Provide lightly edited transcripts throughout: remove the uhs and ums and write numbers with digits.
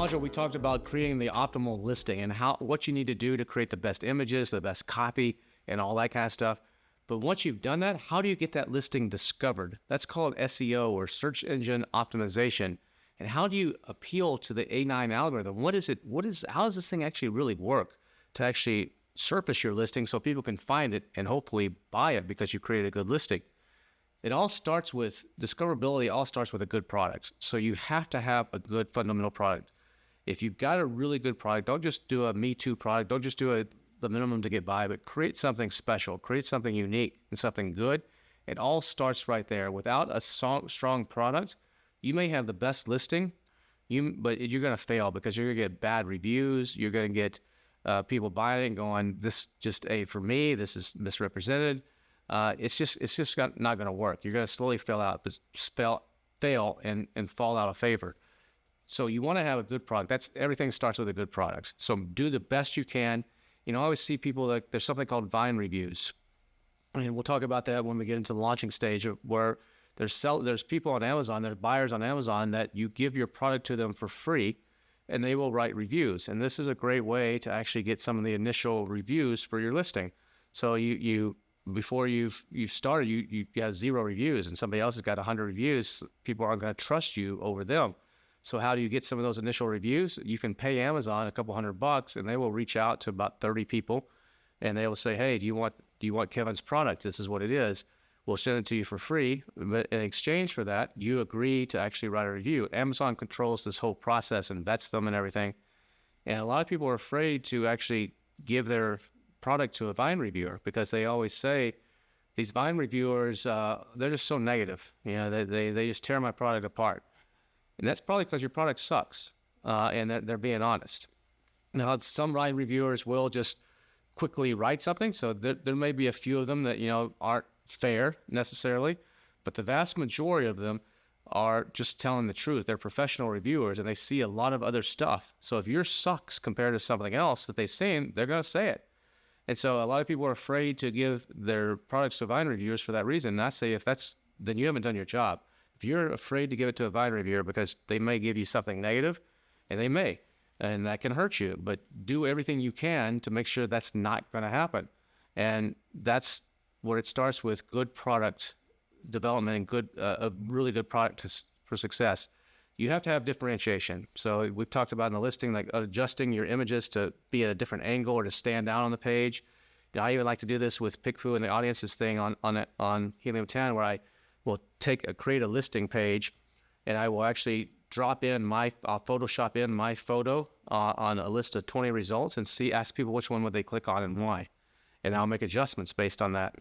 Module, we talked about creating the optimal listing and what you need to do to create the best images, the best copy, and all that kind of stuff. But once you've done that, how do you get that listing discovered? That's called SEO, or search engine optimization. And how do you appeal to the A9 algorithm? How does this thing actually really work to actually surface your listing so people can find it and hopefully buy it because you created a good listing? It all starts with discoverability, all starts with a good product. So you have to have a good fundamental product. If you've got a really good product, don't just do a Me Too product. Don't just do the minimum to get by, but create something special, create something unique and something good. It all starts right there. Without a strong product, you may have the best listing, but you're going to fail because you're going to get bad reviews. You're going to get people buying it and going, this just ain't for me. This is misrepresented. It's just not going to work. You're going to slowly fail and fall out of favor. So you want to have a good product. Everything starts with a good product. So do the best you can. I always see people there's something called Vine reviews. And we'll talk about that when we get into the launching stage, where there's people on Amazon, there's buyers on Amazon that you give your product to them for free and they will write reviews. And this is a great way to actually get some of the initial reviews for your listing. So before you've started, you have 0 reviews and somebody else has got 100 reviews. People aren't going to trust you over them. So how do you get some of those initial reviews? You can pay Amazon a couple $100 and they will reach out to about 30 people and they will say, hey, do you want Kevin's product? This is what it is. We'll send it to you for free. But in exchange for that, you agree to actually write a review. Amazon controls this whole process and vets them and everything. And a lot of people are afraid to actually give their product to a Vine reviewer because they always say, these Vine reviewers, they're just so negative. They just tear my product apart. And that's probably because your product sucks, and they're being honest. Now, some Vine reviewers will just quickly write something, so there may be a few of them that aren't fair necessarily, but the vast majority of them are just telling the truth. They're professional reviewers, and they see a lot of other stuff. So if yours sucks compared to something else that they've seen, they're going to say it. And so a lot of people are afraid to give their products to Vine reviewers for that reason. And I say then you haven't done your job. If you're afraid to give it to a Vine reviewer because they may give you something negative, and they may, and that can hurt you, but do everything you can to make sure that's not going to happen. And that's where it starts with good product development and a really good product for success. You have to have differentiation. So we've talked about in the listing, like adjusting your images to be at a different angle or to stand out on the page. I even like to do this with Pickfu and the audiences thing on Helium 10, where I will create a listing page, and I will actually I'll Photoshop in my photo on a list of 20 results and ask people which one would they click on and why. And I'll make adjustments based on that.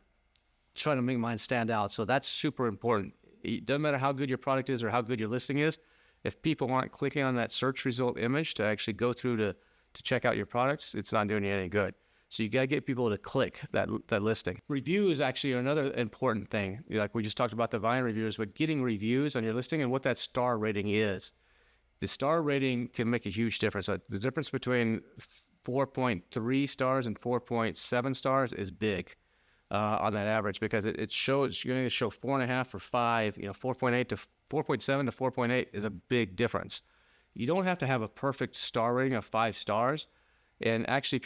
Try to make mine stand out. So that's super important. It doesn't matter how good your product is or how good your listing is. If people aren't clicking on that search result image to actually go through to check out your products, it's not doing you any good. So you got to get people to click that listing. Reviews actually are another important thing. Like we just talked about the Vine reviewers, but getting reviews on your listing and what that star rating is. The star rating can make a huge difference. The difference between 4.3 stars and 4.7 stars is big on that average, because it shows you're going to show 4.5 or 5. 4.8 to 4.7 to 4.8 is a big difference. You don't have to have a perfect star rating of 5 stars, and actually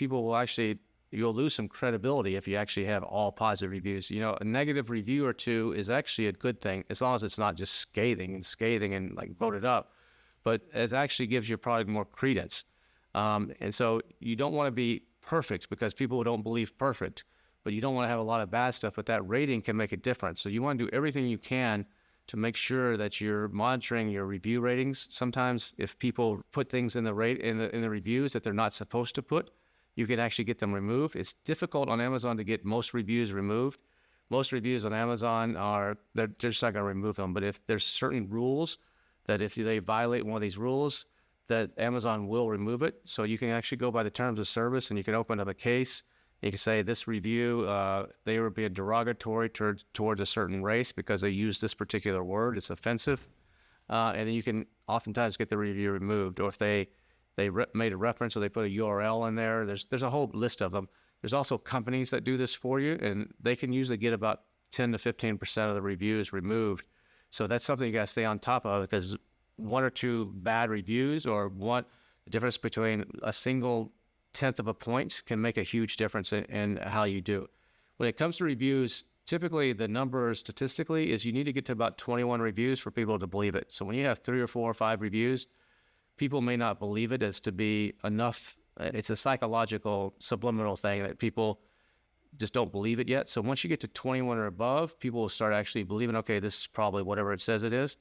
you'll lose some credibility if you actually have all positive reviews. A negative review or two is actually a good thing, as long as it's not just scathing and like voted up, but it actually gives your product more credence. And so you don't want to be perfect, because people don't believe perfect, but you don't want to have a lot of bad stuff, but that rating can make a difference. So you want to do everything you can to make sure that you're monitoring your review ratings. Sometimes if people put things in the reviews that they're not supposed to put, you can actually get them removed. It's difficult on Amazon to get most reviews removed. Most reviews on Amazon they're just not going to remove them. But if there's certain rules that if they violate one of these rules, that Amazon will remove it. So you can actually go by the terms of service, and you can open up a case. You can say this review, they were being derogatory towards a certain race because they used this particular word. It's offensive. And then you can oftentimes get the review removed. Or if they made a reference or they put a URL in there, there's a whole list of them. There's also companies that do this for you, and they can usually get about 10 to 15% of the reviews removed. So that's something you got to stay on top of, because one or two bad reviews or The difference between a single tenth of a point can make a huge difference in how you do. When it comes to reviews, typically the number statistically is you need to get to about 21 reviews for people to believe it. So when you have 3 or 4 or 5 reviews, people may not believe it as to be enough. It's a psychological subliminal thing that people just don't believe it yet. So once you get to 21 or above, people will start actually believing, okay, this is probably whatever it says it is.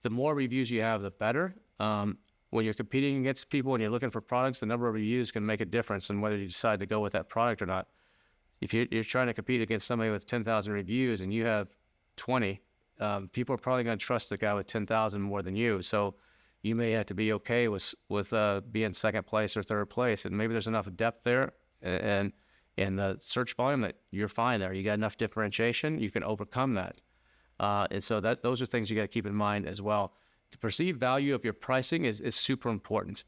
The more reviews you have, the better. When you're competing against people and you're looking for products, the number of reviews can make a difference in whether you decide to go with that product or not. If you're trying to compete against somebody with 10,000 reviews and you have 20, people are probably going to trust the guy with 10,000 more than you. So you may have to be okay with being second place or third place, and maybe there's enough depth there and in the search volume that you're fine there. You got enough differentiation, you can overcome that. And so those are things you got to keep in mind as well. The perceived value of your pricing is super important.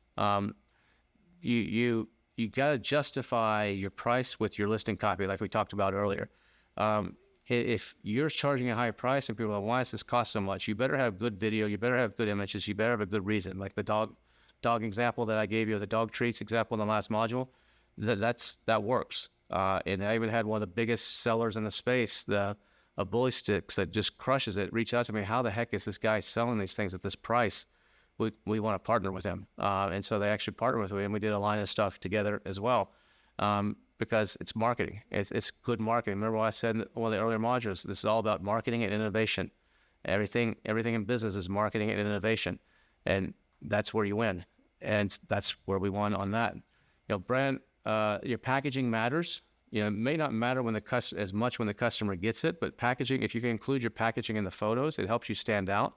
You got to justify your price with your listing copy, like we talked about earlier. If you're charging a high price and people are like, why does this cost so much? You better have good video. You better have good images. You better have a good reason. Like the dog example that I gave you, the dog treats example in the last module, that works. And I even had one of the biggest sellers in the space, of bully sticks that just crushes it, reach out to me. How the heck is this guy selling these things at this price? We want to partner with him. And so they actually partnered with me, and we did a line of stuff together as well, because it's marketing. It's good marketing. Remember what I said in one of the earlier modules? This is all about marketing and innovation. Everything in business is marketing and innovation, and that's where you win. And that's where we won on that. Brand, your packaging matters. It may not matter as much when the customer gets it, but packaging, if you can include your packaging in the photos, it helps you stand out.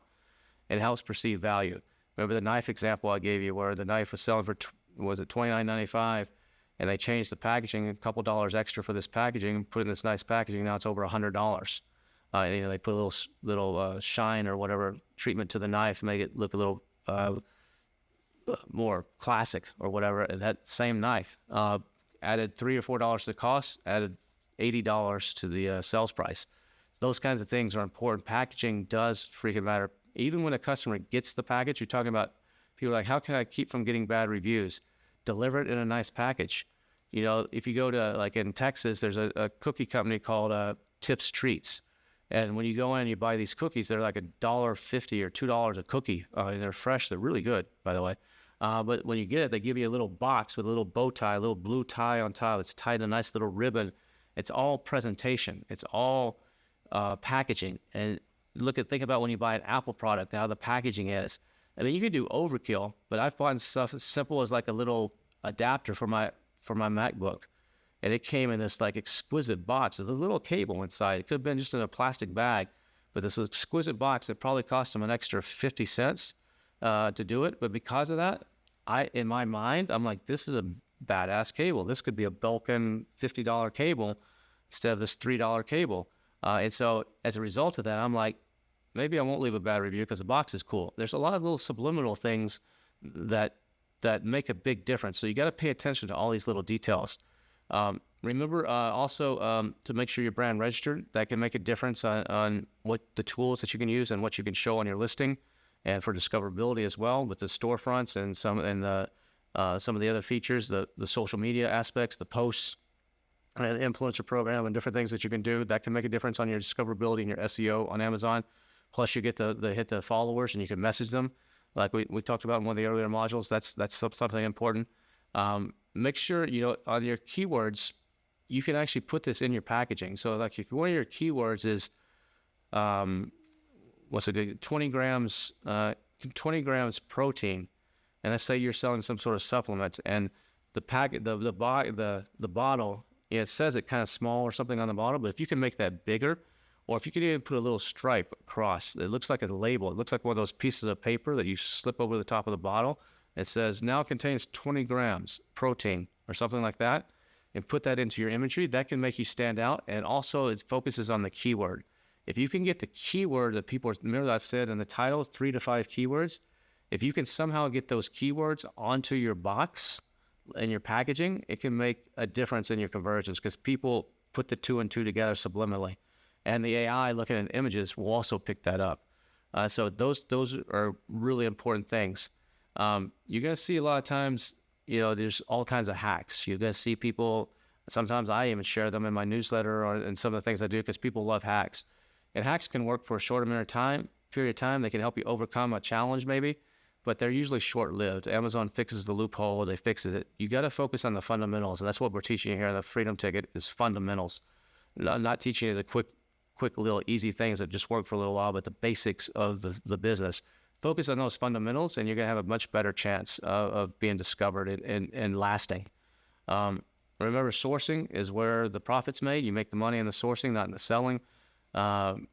It helps perceive value. Remember the knife example I gave you where the knife was selling for, was it $29.95, and they changed the packaging, a couple dollars extra for this packaging, put in this nice packaging, now it's over $100. They put a little shine or whatever treatment to the knife, make it look a little more classic or whatever, and that same knife. Added $3 or $4 to the cost, added $80 to the sales price. Those kinds of things are important. Packaging does freaking matter. Even when a customer gets the package, you're talking about people are like, how can I keep from getting bad reviews? Deliver it in a nice package. If you go to, like in Texas, there's a cookie company called Tips Treats. And when you go in and you buy these cookies, they're like $1.50 or $2 a cookie. And they're fresh. They're really good, by the way. But when you get it, they give you a little box with a little bow tie, a little blue tie on top. It's tied in a nice little ribbon. It's all presentation. It's all packaging. And think about when you buy an Apple product, how the packaging is. I mean, you can do overkill, but I've bought stuff as simple as like a little adapter for my MacBook. And it came in this like exquisite box with a little cable inside. It could have been just in a plastic bag, but this exquisite box that probably cost them an extra 50 cents to do it. But because of that, in my mind, I'm like, this is a badass cable. This could be a Belkin $50 cable instead of this $3 cable. And so as a result of that, I'm like, maybe I won't leave a bad review because the box is cool. There's a lot of little subliminal things that make a big difference. So you got to pay attention to all these little details. Remember also to make sure your brand registered. That can make a difference on what the tools that you can use and what you can show on your listing, and for discoverability as well with the storefronts and some of the other features, the social media aspects, the posts, and influencer program and different things that you can do. That can make a difference on your discoverability and your SEO on Amazon. Plus you get the hit the followers and you can message them. Like we talked about in one of the earlier modules, that's something important. Make sure, on your keywords, you can actually put this in your packaging. So like if one of your keywords is, 20 grams protein, and let's say you're selling some sort of supplements, and the bottle, it says it kind of small or something on the bottle, but if you can make that bigger, or if you can even put a little stripe across, it looks like a label. It looks like one of those pieces of paper that you slip over the top of the bottle. It says now contains 20 grams protein or something like that, and put that into your imagery. That can make you stand out, and also it focuses on the keyword. If you can get the keyword that remember that I said in the title, 3 to 5 keywords, if you can somehow get those keywords onto your box and your packaging, it can make a difference in your conversions because people put the 2 and 2 together subliminally. And the AI looking at images will also pick that up. So those are really important things. You're going to see a lot of times, there's all kinds of hacks. You're going to see people, sometimes I even share them in my newsletter or in some of the things I do because people love hacks. And hacks can work for a short period of time. They can help you overcome a challenge maybe, but they're usually short-lived. Amazon fixes the loophole, they fixes it. You got to focus on the fundamentals, and that's what we're teaching you here in the Freedom Ticket is fundamentals. Not teaching you the quick little easy things that just work for a little while, but the basics of the business. Focus on those fundamentals, and you're going to have a much better chance of being discovered and lasting. Remember, sourcing is where the profit's made. You make the money in the sourcing, not in the selling. When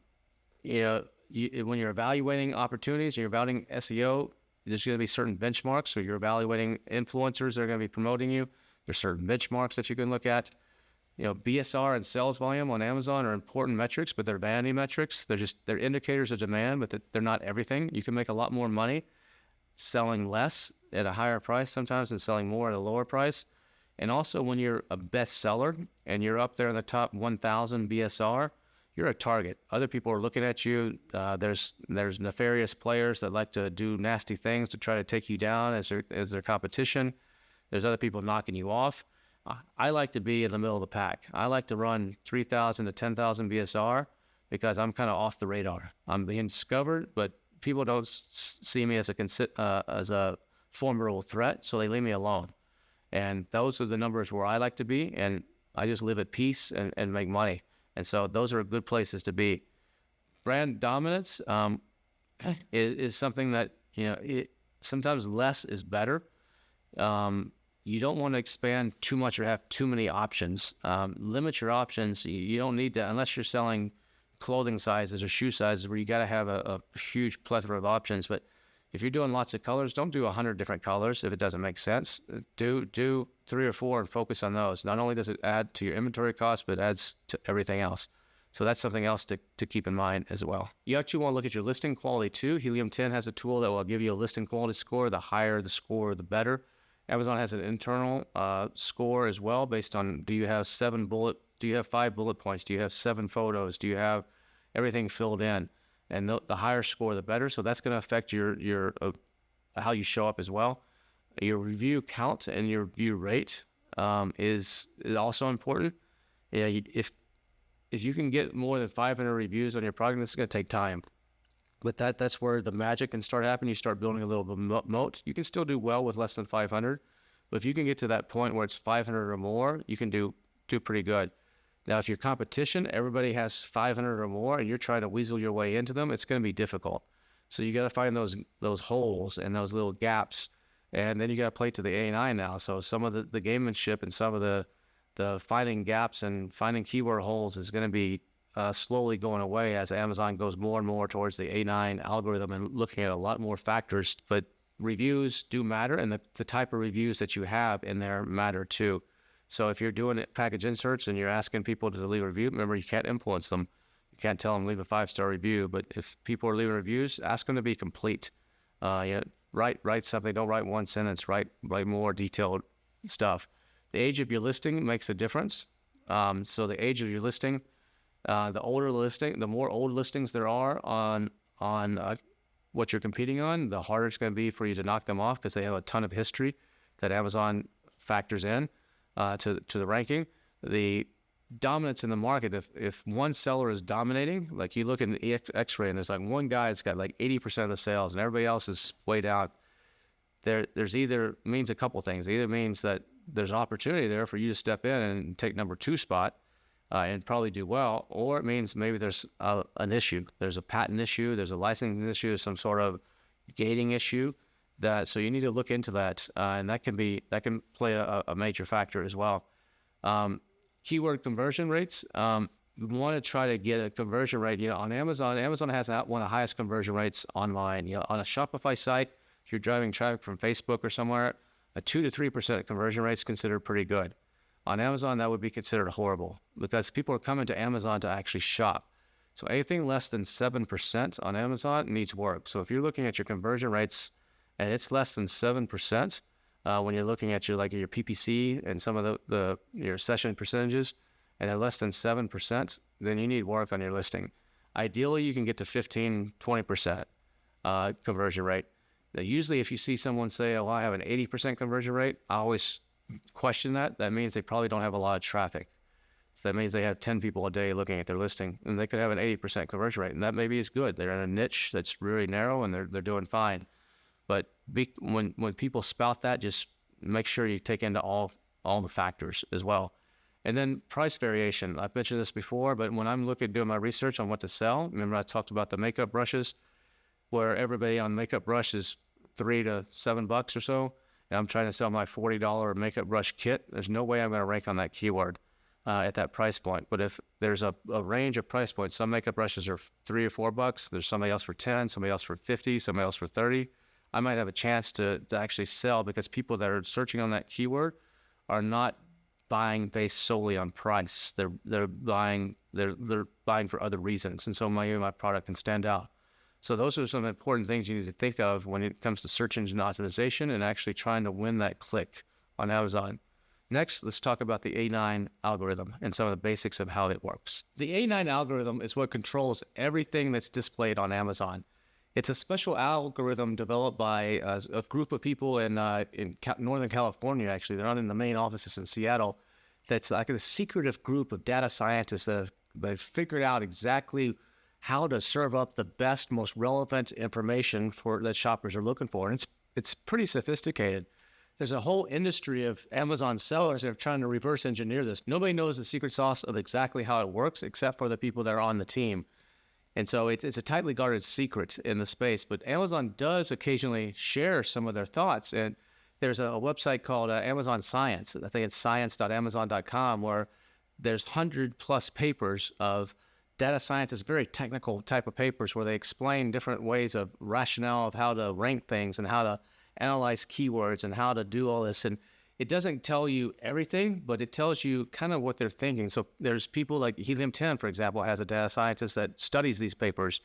you're evaluating opportunities, you're evaluating SEO, there's going to be certain benchmarks. So you're evaluating influencers that are going to be promoting you. There's certain benchmarks that you can look at. BSR and sales volume on Amazon are important metrics, but they're vanity metrics. They're indicators of demand, but they're not everything. You can make a lot more money selling less at a higher price sometimes than selling more at a lower price. And also when you're a bestseller and you're up there in the top 1,000 BSR, you're a target. Other people are looking at you. There's nefarious players that like to do nasty things to try to take you down as their competition. There's other people knocking you off. I like to be in the middle of the pack. I like to run 3,000 to 10,000 BSR because I'm kind of off the radar. I'm being discovered, but people don't see me as a formidable threat, so they leave me alone. And those are the numbers where I like to be, and I just live at peace and make money. And so those are good places to be. Brand dominance is something that, sometimes less is better. You don't want to expand too much or have too many options. Limit your options. You don't need to, unless you're selling clothing sizes or shoe sizes where you got to have a huge plethora of options. But if you're doing lots of colors, don't do 100 different colors if it doesn't make sense. Do 3 or 4 and focus on those. Not only does it add to your inventory cost, but it adds to everything else. So that's something else to keep in mind as well. You actually want to look at your listing quality too. Helium 10 has a tool that will give you a listing quality score. The higher the score, the better. Amazon has an internal score as well based on do you have 5 bullet points? Do you have 7 photos? Do you have everything filled in? And the higher score, the better. So that's going to affect your how you show up as well. Your review count and your review rate is also important. If you can get more than 500 reviews on your product, this is going to take time. But that's where the magic can start happening. You start building a little bit of moat. You can still do well with less than 500, but if you can get to that point where it's 500 or more, you can do pretty good. Now, if your competition, everybody has 500 or more, and you're trying to weasel your way into them, it's going to be difficult. So you got to find those holes and those little gaps, and then you got to play to the A9 now. So some of the gamemanship and some of the finding gaps and finding keyword holes is going to be slowly going away as Amazon goes more and more towards the A9 algorithm and looking at a lot more factors. But reviews do matter, and the type of reviews that you have in there matter too. So if you're doing package inserts and you're asking people to leave a review, remember you can't influence them. You can't tell them leave a 5-star review. But if people are leaving reviews, ask them to be complete. Write something. Don't write one sentence. Write more detailed stuff. The age of your listing makes a difference. So the age of your listing, the more old listings there are on what you're competing on, the harder it's going to be for you to knock them off because they have a ton of history that Amazon factors in to the ranking. The dominance in the market, if one seller is dominating, like you look in the X-ray and there's like one guy that's got like 80% of the sales and everybody else is way down, there's either means a couple things. It either means that there's an opportunity there for you to step in and take number 2 spot and probably do well, or it means maybe there's an issue. There's a patent issue, there's a licensing issue, some sort of gating issue. So you need to look into that, and that can play a major factor as well. Keyword conversion rates. You want to try to get a conversion rate. On Amazon has one of the highest conversion rates online. On a Shopify site, if you're driving traffic from Facebook or somewhere, a 2 to 3% conversion rate is considered pretty good. On Amazon, that would be considered horrible because people are coming to Amazon to actually shop. So anything less than 7% on Amazon needs work. So if you're looking at your conversion rates and it's less than 7%, when you're looking at your PPC and some of your session percentages, and they're less than 7%, then you need work on your listing. Ideally, you can get to 15, 20% conversion rate. Now, usually if you see someone say, oh, I have an 80% conversion rate, I always question that. That means they probably don't have a lot of traffic. So that means they have 10 people a day looking at their listing, and they could have an 80% conversion rate, and that maybe is good. They're in a niche that's really narrow, and they're doing fine. But when people spout that, just make sure you take into all the factors as well. And then price variation. I've mentioned this before, but when I'm doing my research on what to sell, remember I talked about the makeup brushes, where everybody on makeup brush is $3 to $7 or so, and I'm trying to sell my $40 makeup brush kit. There's no way I'm going to rank on that keyword at that price point. But if there's a range of price points, some makeup brushes are $3 or $4. There's somebody else for 10, somebody else for 50, somebody else for 30. I might have a chance to actually sell, because people that are searching on that keyword are not buying based solely on price. They're buying for other reasons, and so my product can stand out. So those are some important things you need to think of when it comes to search engine optimization and actually trying to win that click on Amazon. Next, let's talk about the A9 algorithm and some of the basics of how it works. The A9 algorithm is what controls everything that's displayed on Amazon. It's a special algorithm developed by a group of people in Northern California, actually. They're not in the main offices in Seattle. That's like a secretive group of data scientists that have figured out exactly how to serve up the best, most relevant information that shoppers are looking for. And it's pretty sophisticated. There's a whole industry of Amazon sellers that are trying to reverse engineer this. Nobody knows the secret sauce of exactly how it works except for the people that are on the team. And so it's a tightly guarded secret in the space. But Amazon does occasionally share some of their thoughts. And there's a website called Amazon Science. I think it's science.amazon.com, where there's 100+ papers of data scientists, very technical type of papers, where they explain different ways of rationale of how to rank things and how to analyze keywords and how to do all this. And it doesn't tell you everything, but it tells you kind of what they're thinking. So there's people like Helium-10, for example, has a data scientist that studies these papers.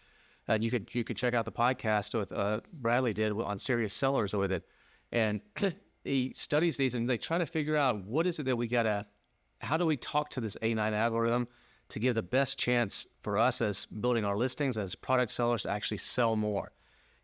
And you could check out the podcast with Bradley did on Serious Sellers with it. And he studies these, and they try to figure out what is it that how do we talk to this A9 algorithm to give the best chance for us as building our listings, as product sellers, to actually sell more.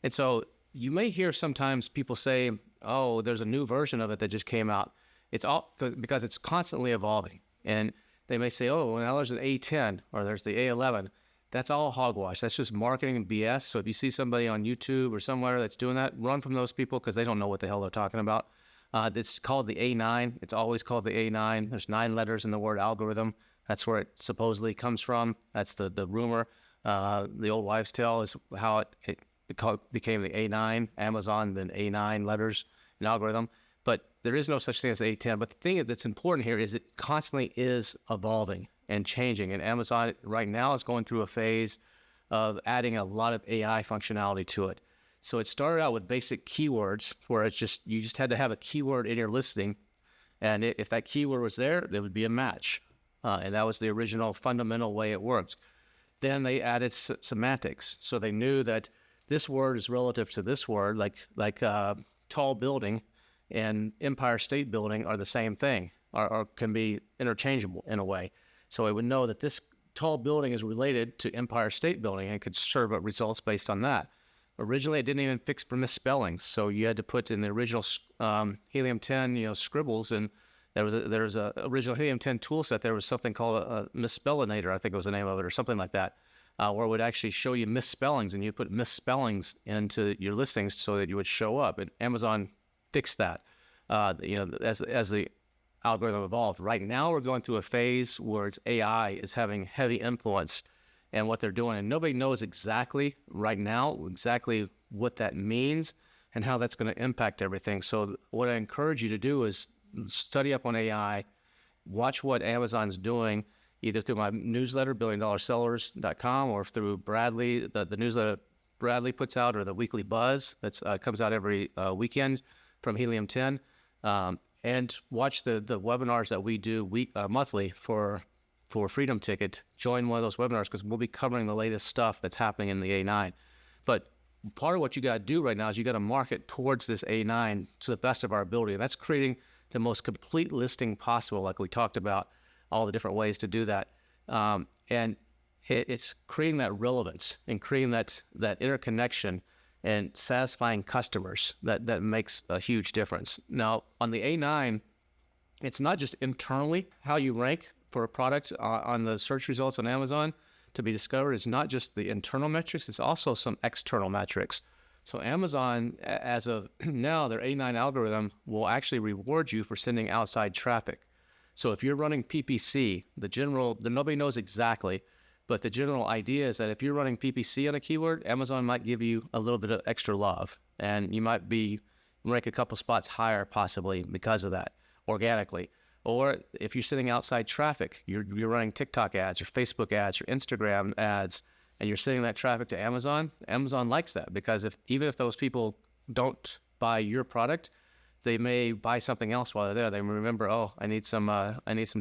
And so you may hear sometimes people say, oh, there's a new version of it that just came out. It's all because it's constantly evolving. And they may say, oh, well, now there's an A10 or there's the A11. That's all hogwash. That's just marketing and BS. So if you see somebody on YouTube or somewhere that's doing that, run from those people, because they don't know what the hell they're talking about. It's called the A9. It's always called the A9. There's 9 letters in the word algorithm. That's where it supposedly comes from. That's the rumor. The old wives' tale is how it became the A9, Amazon, then A9 letters and algorithm. But there is no such thing as A10. But the thing that's important here is it constantly is evolving and changing. And Amazon right now is going through a phase of adding a lot of AI functionality to it. So it started out with basic keywords, where you just had to have a keyword in your listing. And if that keyword was there would be a match. And that was the original fundamental way it worked. Then they added semantics. So they knew that this word is relative to this word, like tall building and Empire State Building are the same thing, or can be interchangeable in a way. So it would know that this tall building is related to Empire State Building and could serve up results based on that. Originally, it didn't even fix for misspellings. So you had to put in the original Helium-10, scribbles, and there was a original Helium-10 tool set. There was something called a misspellinator, I think was the name of it, or something like that, where it would actually show you misspellings, and you put misspellings into your listings so that you would show up. And Amazon fixed that, as the algorithm evolved. Right now, we're going through a phase where it's AI is having heavy influence in what they're doing, and nobody knows exactly right now what that means and how that's going to impact everything. So what I encourage you to do is study up on AI, watch what Amazon's doing, either through my newsletter, billiondollarsellers.com, or through Bradley, the newsletter Bradley puts out, or the weekly buzz that comes out every weekend from Helium-10, and watch the webinars that we do monthly for Freedom Ticket. Join one of those webinars, because we'll be covering the latest stuff that's happening in the A9. But part of what you got to do right now is you got to market towards this A9 to the best of our ability. And that's creating the most complete listing possible, like we talked about, all the different ways to do that. And it's creating that relevance and creating that interconnection and satisfying customers. That makes a huge difference. Now, on the A9, it's not just internally how you rank for a product on the search results on Amazon to be discovered. It's not just the internal metrics, it's also some external metrics. So Amazon, as of now, their A9 algorithm will actually reward you for sending outside traffic. So if you're running PPC, nobody knows exactly, but the general idea is that if you're running PPC on a keyword, Amazon might give you a little bit of extra love, and you might rank a couple spots higher possibly because of that, organically. Or if you're sending outside traffic, you're running TikTok ads or Facebook ads or Instagram ads, and you're sending that traffic to Amazon, Amazon likes that, because even if those people don't buy your product, they may buy something else while they're there. They remember, oh, I need some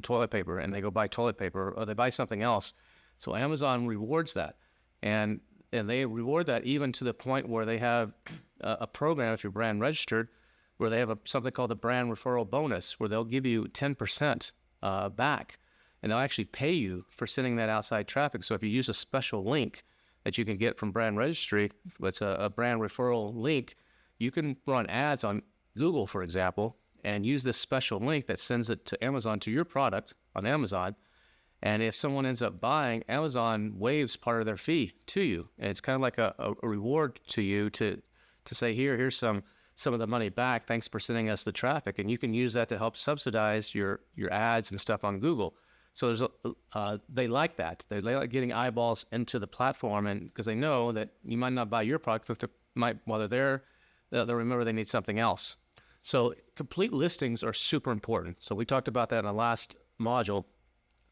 toilet paper, and they go buy toilet paper, or they buy something else. So Amazon rewards that, and they reward that even to the point where they have a program, if you're brand registered, where they have something called the brand referral bonus, where they'll give you 10% back, and they'll actually pay you for sending that outside traffic. So if you use a special link that you can get from brand registry, it's a brand referral link, you can run ads on Google, for example, and use this special link that sends it to Amazon, to your product on Amazon. And if someone ends up buying, Amazon waives part of their fee to you. And it's kind of like a reward to you to say, here's some of the money back. Thanks for sending us the traffic. And you can use that to help subsidize your ads and stuff on Google. So they like that. They like getting eyeballs into the platform, and because they know that you might not buy your product, but while they're there, they'll remember they need something else. So complete listings are super important. So we talked about that in the last module.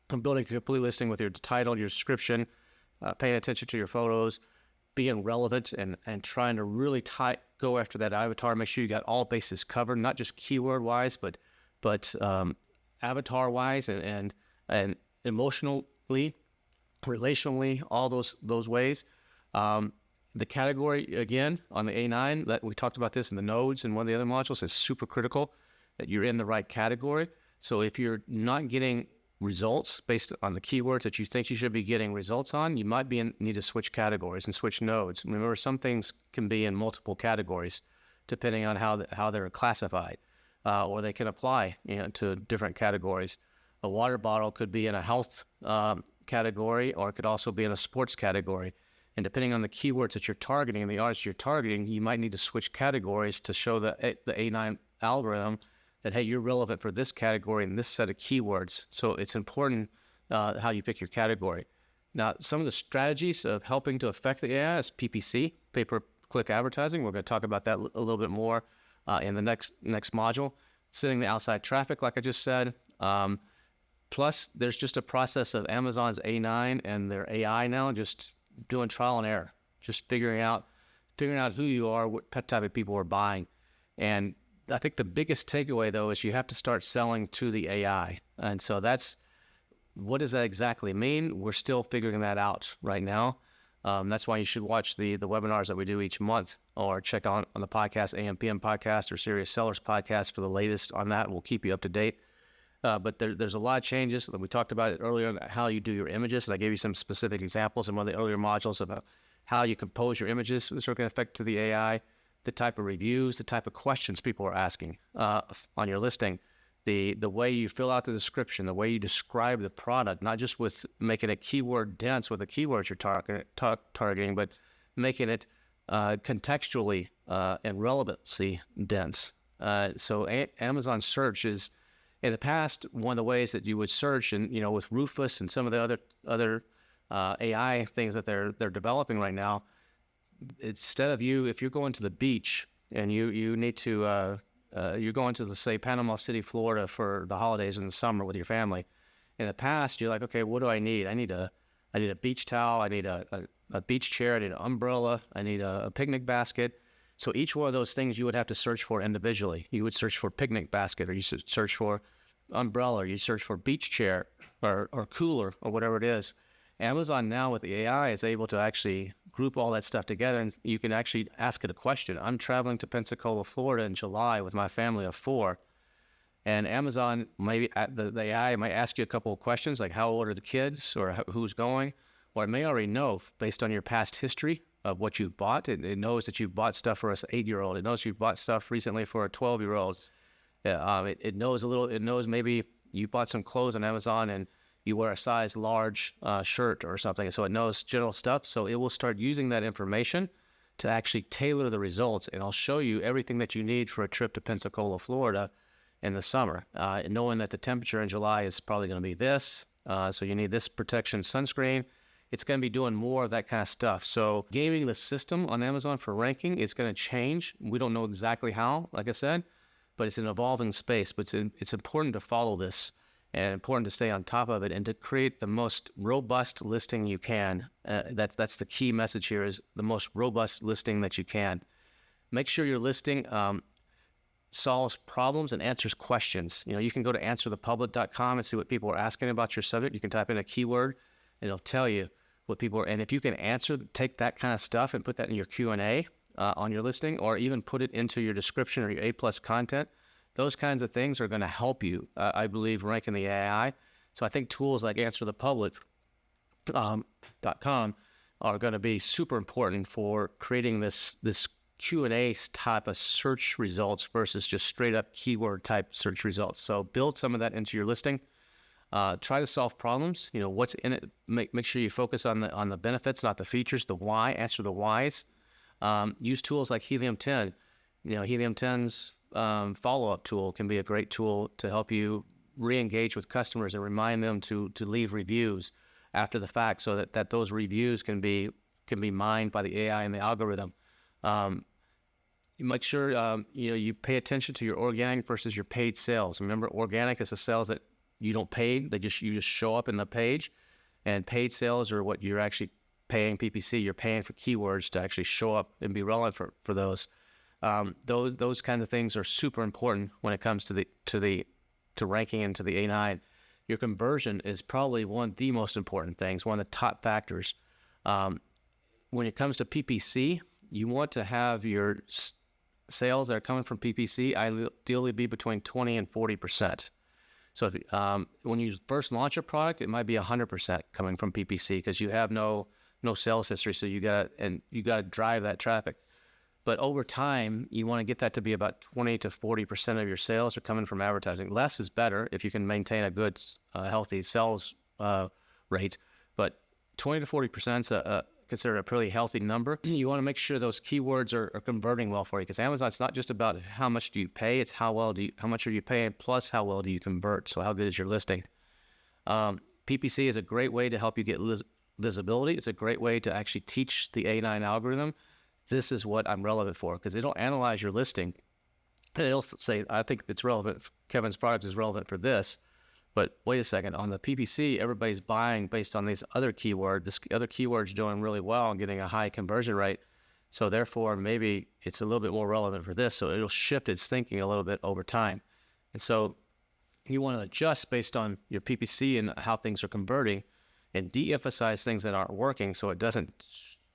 Building a complete listing with your title, your description, paying attention to your photos, being relevant, and trying to really go after that avatar. Make sure you got all bases covered, not just keyword-wise, but avatar-wise and emotionally, relationally, all those ways. The category, again, on the A9, that we talked about this in the nodes and one of the other modules, is super critical that you're in the right category. So if you're not getting results based on the keywords that you think you should be getting results on, you might need to switch categories and switch nodes. Remember, some things can be in multiple categories depending on how they're classified, or they can apply to different categories. A water bottle could be in a health category, or it could also be in a sports category. And depending on the keywords that you're targeting and the artists you're targeting, you might need to switch categories to show the A9 algorithm that, hey, you're relevant for this category and this set of keywords. So it's important how you pick your category. Now, some of the strategies of helping to affect the AI is PPC, pay-per-click advertising. We're going to talk about that a little bit more in the next module. Sending the outside traffic, like I just said. Plus, there's just a process of Amazon's A9 and their AI now, just doing trial and error, just figuring out who you are, what type of people are buying. And I think the biggest takeaway, though, is you have to start selling to the AI. And so what does that exactly mean? We're still figuring that out right now. That's why you should watch the webinars that we do each month, or check on the podcast, AM/PM podcast or Serious Sellers podcast for the latest on that. We'll keep you up to date. But there's a lot of changes. We talked about it earlier, how you do your images, and I gave you some specific examples in one of the earlier modules about how you compose your images. This is going to affect to the AI, the type of reviews, the type of questions people are asking on your listing, the way you fill out the description, the way you describe the product, not just with making it keyword dense with the keywords you're targeting, but making it contextually and relevancy dense. So Amazon search is, in the past, one of the ways that you would search, and with Rufus and some of the other AI things that they're developing right now, instead of if you're going to the beach and you need to you're going to, say, Panama City, Florida for the holidays in the summer with your family. In the past, you're like, okay, what do I need? I need a beach towel. I need a beach chair. I need an umbrella. I need a picnic basket. So each one of those things you would have to search for individually. You would search for picnic basket, or you search for umbrella, or you search for beach chair or cooler or whatever it is. Amazon now with the AI is able to actually group all that stuff together, and you can actually ask it a question. I'm traveling to Pensacola, Florida in July with my family of 4. And Amazon, maybe the AI might ask you a couple of questions like how old are the kids, or who's going, or it may already know based on your past history of what you've bought. It knows that you've bought stuff for an 8-year-old. It knows you've bought stuff recently for a 12-year-old. It knows it knows maybe you bought some clothes on Amazon and you wear a size large shirt or something. So it knows general stuff. So it will start using that information to actually tailor the results. And I'll show you everything that you need for a trip to Pensacola, Florida in the summer. Knowing that the temperature in July is probably going to be this. So you need this protection sunscreen. It's going to be doing more of that kind of stuff. So gaming the system on Amazon for ranking is going to change. We don't know exactly how, like I said, but it's an evolving space. But it's important to follow this and important to stay on top of it and to create the most robust listing you can. That's the key message here, is the most robust listing that you can. Make sure your listing solves problems and answers questions. You can go to answerthepublic.com and see what people are asking about your subject. You can type in a keyword and it'll tell you what people are, and if you can take that kind of stuff and put that in your Q&A on your listing, or even put it into your description or your A+ content, those kinds of things are going to help you, I believe, rank in the AI. So I think tools like answerthepublic.com are going to be super important for creating this Q&A type of search results versus just straight up keyword type search results. So build some of that into your listing. Try to solve problems. What's in it. Make sure you focus on the benefits, not the features. The why. Answer the whys. Use tools like Helium 10. Helium 10's follow-up tool can be a great tool to help you re-engage with customers and remind them to leave reviews after the fact, so that those reviews can be mined by the AI and the algorithm. You make sure you pay attention to your organic versus your paid sales. Remember, organic is the sales that you don't pay; you just show up in the page, and paid sales are what you're actually paying PPC. You're paying for keywords to actually show up and be relevant for those. Those kind of things are super important when it comes to ranking into the A9. Your conversion is probably one of the most important things, one of the top factors. When it comes to PPC, you want to have your sales that are coming from PPC ideally be between 20 and 40%. So if, when you first launch a product, it might be 100% coming from PPC because you have no sales history. So you got to drive that traffic. But over time, you want to get that to be about 20 to 40% of your sales are coming from advertising. Less is better if you can maintain a good, healthy sales rate. But 20 to 40% is considered a pretty healthy number. You want to make sure those keywords are converting well for you, because Amazon's not just about how much do you pay, it's how much are you paying plus how well do you convert. So how good is your listing? PPC is a great way to help you get visibility. It's a great way to actually teach the A9 algorithm, this is what I'm relevant for, because it'll analyze your listing and it'll say, I think it's relevant. Kevin's product is relevant for this. But wait a second, on the PPC, everybody's buying based on these other keywords. This other keyword's doing really well and getting a high conversion rate. So therefore, maybe it's a little bit more relevant for this. So it'll shift its thinking a little bit over time. And so you want to adjust based on your PPC and how things are converting, and de-emphasize things that aren't working so it doesn't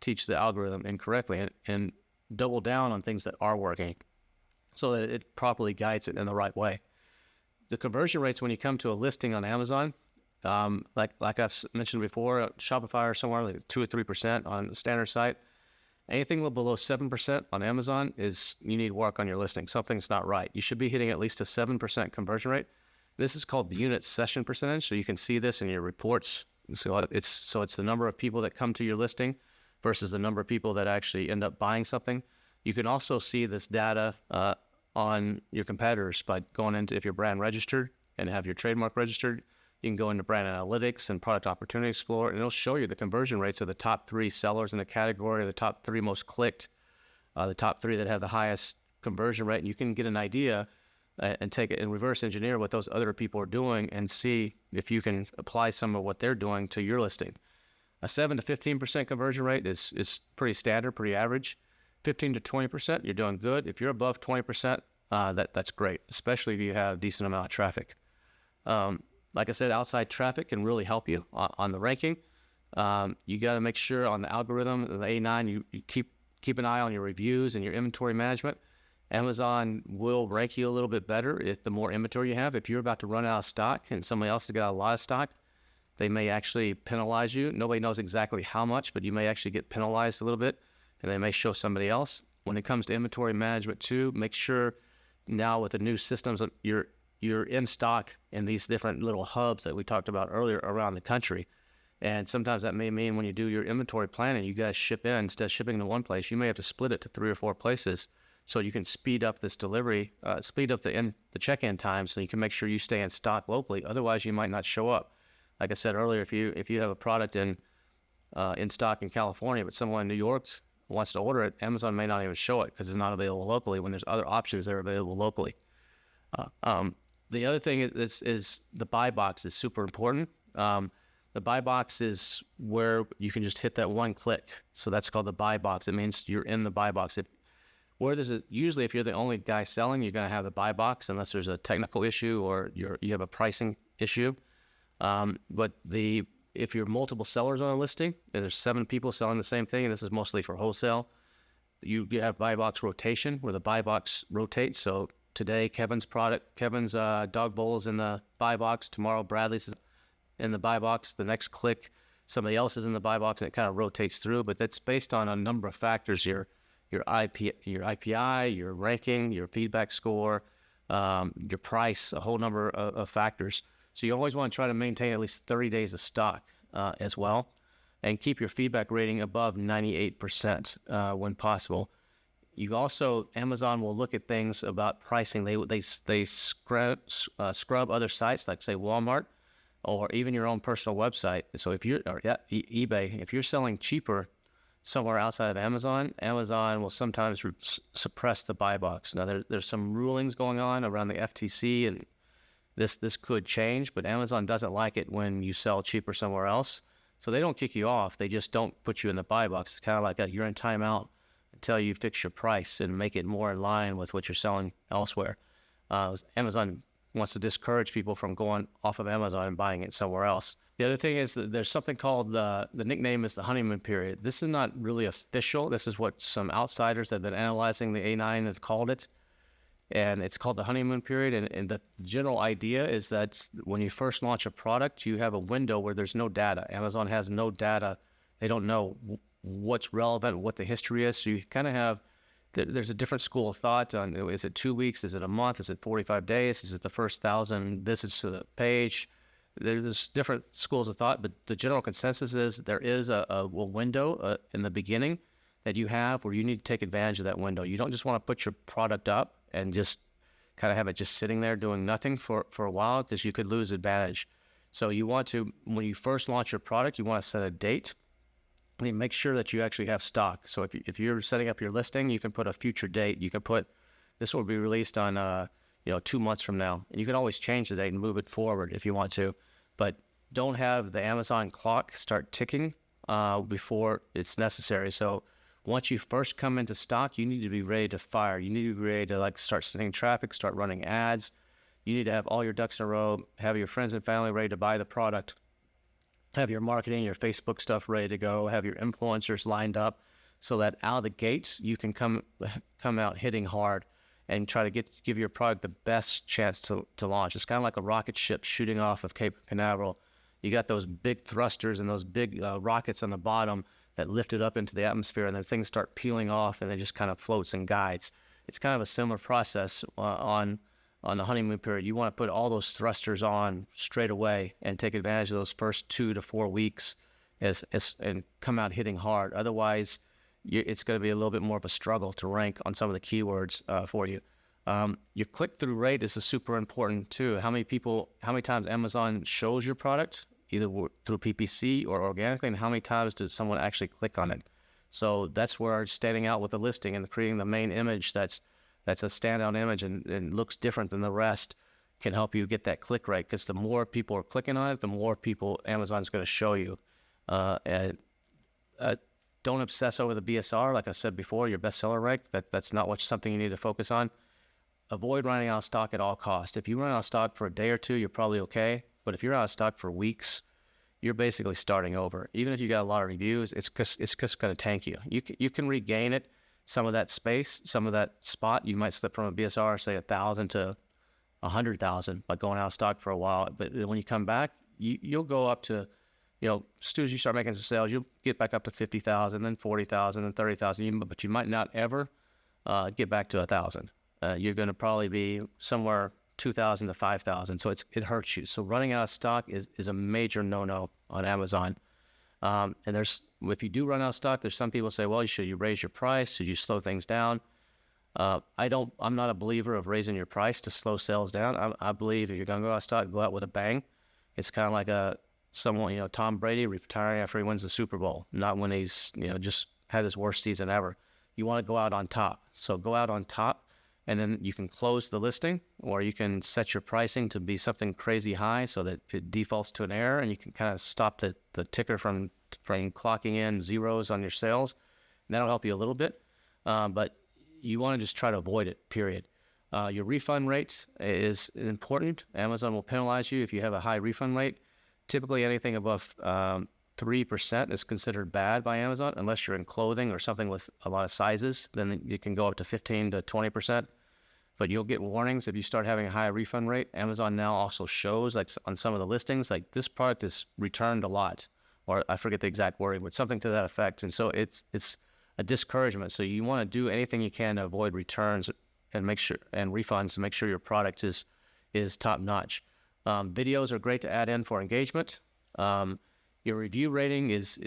teach the algorithm incorrectly, and double down on things that are working so that it properly guides it in the right way. The conversion rates when you come to a listing on Amazon, like I've mentioned before, Shopify or somewhere like 2 or 3% on the standard site. Anything below 7% on Amazon is you need work on your listing. Something's not right. You should be hitting at least a 7% conversion rate. This is called the unit session percentage, so you can see this in your reports. So it's the number of people that come to your listing versus the number of people that actually end up buying something. You can also see this data on your competitors by going into, if you're brand registered and have your trademark registered, you can go into brand analytics and product opportunity explorer, and it'll show you the conversion rates of the top 3 sellers in the category, the top 3 most clicked, the top 3 that have the highest conversion rate. And you can get an idea and take it and reverse engineer what those other people are doing and see if you can apply some of what they're doing to your listing. A 7 to 15% conversion rate is pretty standard, pretty average. 15 to 20%, you're doing good. If you're above 20%, that's great, especially if you have a decent amount of traffic. Like I said, outside traffic can really help you on the ranking. You got to make sure on the algorithm, the A9, you keep an eye on your reviews and your inventory management. Amazon will rank you a little bit better if the more inventory you have. If you're about to run out of stock and somebody else has got a lot of stock, they may actually penalize you. Nobody knows exactly how much, but you may actually get penalized a little bit and they may show somebody else. When it comes to inventory management too, make sure now with the new systems, you're in stock in these different little hubs that we talked about earlier around the country. And sometimes that may mean when you do your inventory planning, you guys ship in, instead of shipping to one place, you may have to split it to 3 or 4 places so you can speed up this delivery, speed up the check-in time so you can make sure you stay in stock locally. Otherwise, you might not show up. Like I said earlier, if you have a product in stock in California, but someone in New York wants to order it, Amazon may not even show it because it's not available locally when there's other options that are available locally. The other thing is the buy box is super important. The buy box is where you can just hit that one click. So that's called the buy box. It means you're in the buy box. Usually if you're the only guy selling, you're going to have the buy box unless there's a technical issue or you have a pricing issue. But if you're multiple sellers on a listing, and there's 7 people selling the same thing, and this is mostly for wholesale, you have buy box rotation where the buy box rotates. So today, Kevin's dog bowl is in the buy box. Tomorrow, Bradley's is in the buy box. The next click, somebody else is in the buy box, and it kind of rotates through. But that's based on a number of factors: your IPI, your ranking, your feedback score, your price, a whole number of factors. So you always want to try to maintain at least 30 days of stock as well, and keep your feedback rating above 98% when possible. You also, Amazon will look at things about pricing. They scrub other sites like say Walmart or even your own personal website. So eBay, if you're selling cheaper somewhere outside of Amazon, Amazon will sometimes suppress the buy box. Now there's some rulings going on around the FTC, and this could change, but Amazon doesn't like it when you sell cheaper somewhere else. So they don't kick you off. They just don't put you in the buy box. It's kind of like you're in timeout until you fix your price and make it more in line with what you're selling elsewhere. Amazon wants to discourage people from going off of Amazon and buying it somewhere else. The other thing is that there's something called the nickname is the honeymoon period. This is not really official. This is what some outsiders that have been analyzing the A9 have called it. And it's called the honeymoon period. And the general idea is that when you first launch a product, you have a window where there's no data. Amazon has no data. They don't know what's relevant, what the history is. So you kind of have, there's a different school of thought on, is it 2 weeks? Is it a month? Is it 45 days? Is it the first 1,000 visits to the page? There's different schools of thought, but the general consensus is there is a window in the beginning that you have where you need to take advantage of that window. You don't just want to put your product up and just kind of have it just sitting there doing nothing for a while, because you could lose advantage. So you want to, when you first launch your product, you want to set a date and make sure that you actually have stock. So if you're setting up your listing, you can put a future date. You can put, this will be released on 2 months from now. And you can always change the date and move it forward if you want to. But don't have the Amazon clock start ticking before it's necessary. So once you first come into stock, you need to be ready to fire. You need to be ready to start sending traffic, start running ads. You need to have all your ducks in a row, have your friends and family ready to buy the product, have your marketing, your Facebook stuff ready to go, have your influencers lined up so that out of the gates, you can come out hitting hard and try to give your product the best chance to launch. It's kind of like a rocket ship shooting off of Cape Canaveral. You got those big thrusters and those big rockets on the bottom that lift it up into the atmosphere, and then things start peeling off and it just kind of floats and guides. It's kind of a similar process on the honeymoon period. You want to put all those thrusters on straight away and take advantage of those first 2 to 4 weeks and come out hitting hard. Otherwise, it's going to be a little bit more of a struggle to rank on some of the keywords for you. Your click-through rate is super important too. How many times Amazon shows your product, either through PPC or organically, and how many times does someone actually click on it? So that's where standing out with the listing and creating the main image that's a standout image and looks different than the rest can help you get that click rate, because the more people are clicking on it, the more people Amazon's going to show you. Don't obsess over the BSR. Like I said before, your bestseller rank, that's not something you need to focus on. Avoid running out of stock at all costs. If you run out of stock for a day or two, you're probably okay. But if you're out of stock for weeks, you're basically starting over. Even if you got a lot of reviews, it's just going to tank you. You can regain it, some of that space, some of that spot. You might slip from a BSR, say 1,000 to 100,000 by going out of stock for a while. But when you come back, you'll go up to as soon as you start making some sales, you'll get back up to 50,000, then 40,000, then 30,000, but you might not ever get back to 1,000. You're going to probably be somewhere 2,000 to 5,000. So it hurts you. So running out of stock is a major no-no on Amazon. And if you do run out of stock, there's some people say, well, should you raise your price? Should you slow things down? I'm not a believer of raising your price to slow sales down. I believe if you're going to go out of stock, go out with a bang. It's kind of like someone, Tom Brady retiring after he wins the Super Bowl, not when he's, just had his worst season ever. You want to go out on top. So go out on top, and then you can close the listing, or you can set your pricing to be something crazy high so that it defaults to an error, and you can kind of stop the ticker from clocking in zeros on your sales. And that'll help you a little bit, but you want to just try to avoid it, period. Your refund rate is important. Amazon will penalize you if you have a high refund rate. Typically, anything above 3% is considered bad by Amazon, unless you're in clothing or something with a lot of sizes. Then you can go up to 15 to 20%. But you'll get warnings if you start having a high refund rate. Amazon now also shows, like on some of the listings, like this product is returned a lot, or I forget the exact wording, but something to that effect. And so it's a discouragement. So you want to do anything you can to avoid returns and refunds to make sure your product is top notch. Videos are great to add in for engagement. Your review rating is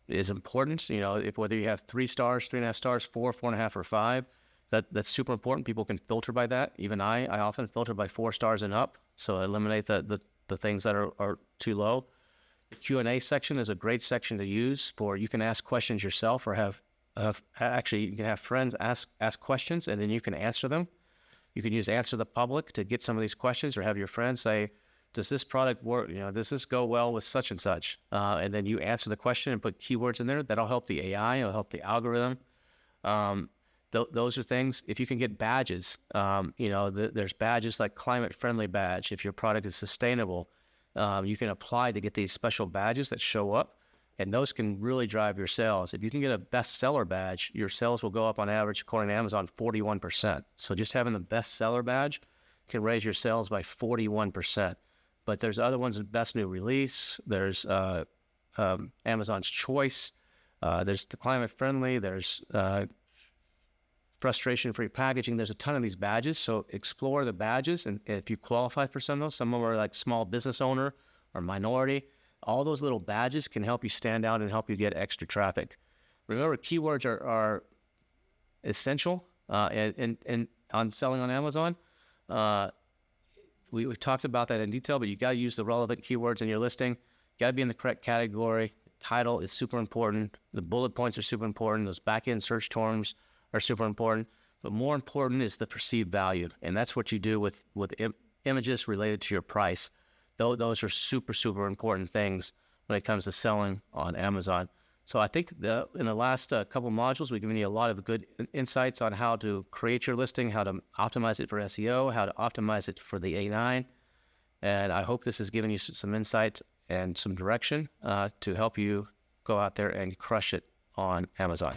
important. Whether you have 3 stars, 3.5 stars, 4, 4.5, or 5, that's super important. People can filter by that. Even I often filter by 4 stars and up, so eliminate the things that are too low. The Q&A section is a great section to use you can ask questions yourself, or you can have friends ask questions, and then you can answer them. You can use Answer the Public to get some of these questions, or have your friends say, does this product work? Does this go well with such and such? And then you answer the question and put keywords in there. That'll help the AI. It'll help the algorithm. Those are things. If you can get badges, there's badges like Climate Friendly Badge. If your product is sustainable, you can apply to get these special badges that show up, and those can really drive your sales. If you can get a bestseller badge, your sales will go up on average, according to Amazon, 41%. So just having the bestseller badge can raise your sales by 41%. But there's other ones, Best New Release, there's Amazon's Choice, there's the Climate Friendly, there's Frustration-Free Packaging. There's a ton of these badges, so explore the badges, and if you qualify for some of those, some of them are like small business owner or minority. All those little badges can help you stand out and help you get extra traffic. Remember, keywords are essential and on selling on Amazon. We've talked about that in detail, but you got to use the relevant keywords in your listing. You got to be in the correct category. Title is super important. The bullet points are super important. Those back-end search terms are super important. But more important is the perceived value, and that's what you do with images related to your price. Those are super, super important things when it comes to selling on Amazon. So I think in the last couple modules, we've given you a lot of good insights on how to create your listing, how to optimize it for SEO, how to optimize it for the A9. And I hope this has given you some insight and some direction to help you go out there and crush it on Amazon.